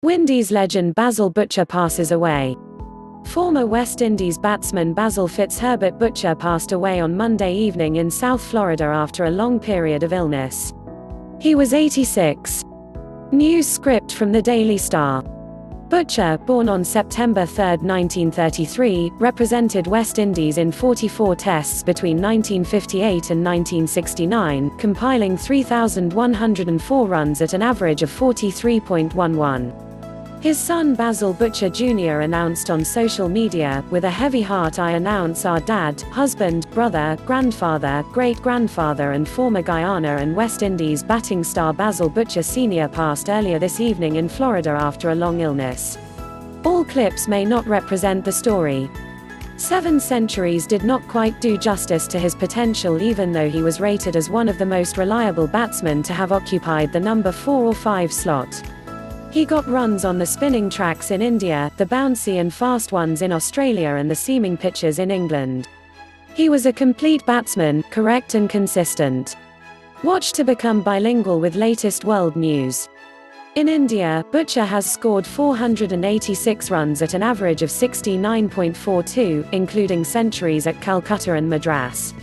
Windies legend Basil Butcher passes away. Former West Indies batsman Basil Fitzherbert Butcher passed away on Monday evening in South Florida after a long period of illness. He was 86. News script from the Daily Star. Butcher, born on September 3, 1933, represented West Indies in 44 tests between 1958 and 1969, compiling 3,104 runs at an average of 43.11. His son Basil Butcher Jr. announced on social media, "With a heavy heart I announce our dad, husband, brother, grandfather, great-grandfather and former Guyana and West Indies batting star Basil Butcher Sr. passed earlier this evening in Florida after a long illness." All clips may not represent the story. 7 centuries did not quite do justice to his potential, even though he was rated as one of the most reliable batsmen to have occupied the number 4 or 5 slot. He got runs on the spinning tracks in India, the bouncy and fast ones in Australia and the seaming pitches in England. He was a complete batsman, correct and consistent. Watch to become bilingual with latest world news. In India, Butcher has scored 486 runs at an average of 69.42, including centuries at Calcutta and Madras.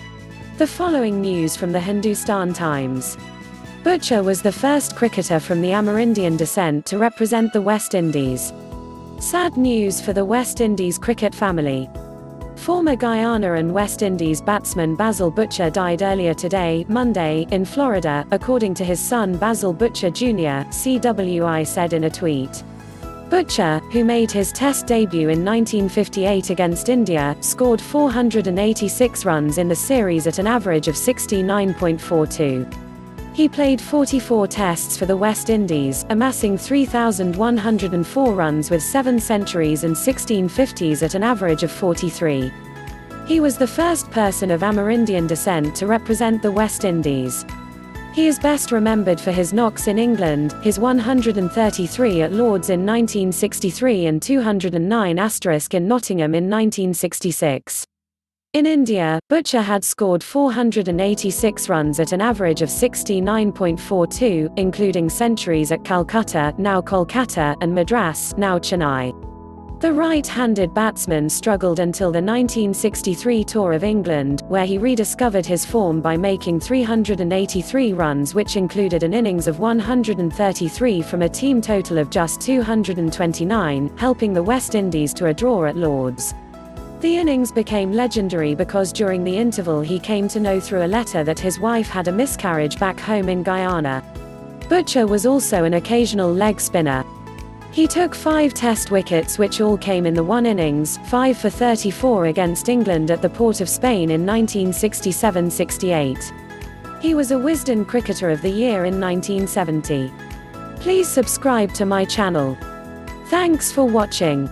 The following news from the Hindustan Times. Butcher was the first cricketer from the Amerindian descent to represent the West Indies. Sad news for the West Indies cricket family. Former Guyana and West Indies batsman Basil Butcher died earlier today, Monday, in Florida, according to his son Basil Butcher Jr., CWI said in a tweet. Butcher, who made his Test debut in 1958 against India, scored 486 runs in the series at an average of 69.42. He played 44 tests for the West Indies, amassing 3,104 runs with 7 centuries and 16 50s at an average of 43. He was the first person of Amerindian descent to represent the West Indies. He is best remembered for his knocks in England, his 133 at Lord's in 1963 and 209 * in Nottingham in 1966. In India, Butcher had scored 486 runs at an average of 69.42, including centuries at Calcutta, now Kolkata, and Madras, now Chennai. The right-handed batsman struggled until the 1963 Tour of England, where he rediscovered his form by making 383 runs, which included an innings of 133 from a team total of just 229, helping the West Indies to a draw at Lord's. The innings became legendary because during the interval he came to know through a letter that his wife had a miscarriage back home in Guyana. Butcher was also an occasional leg spinner. He took 5 Test wickets, which all came in the one innings, 5 for 34 against England at the Port of Spain in 1967-68. He was a Wisden Cricketer of the Year in 1970. Please subscribe to my channel. Thanks for watching.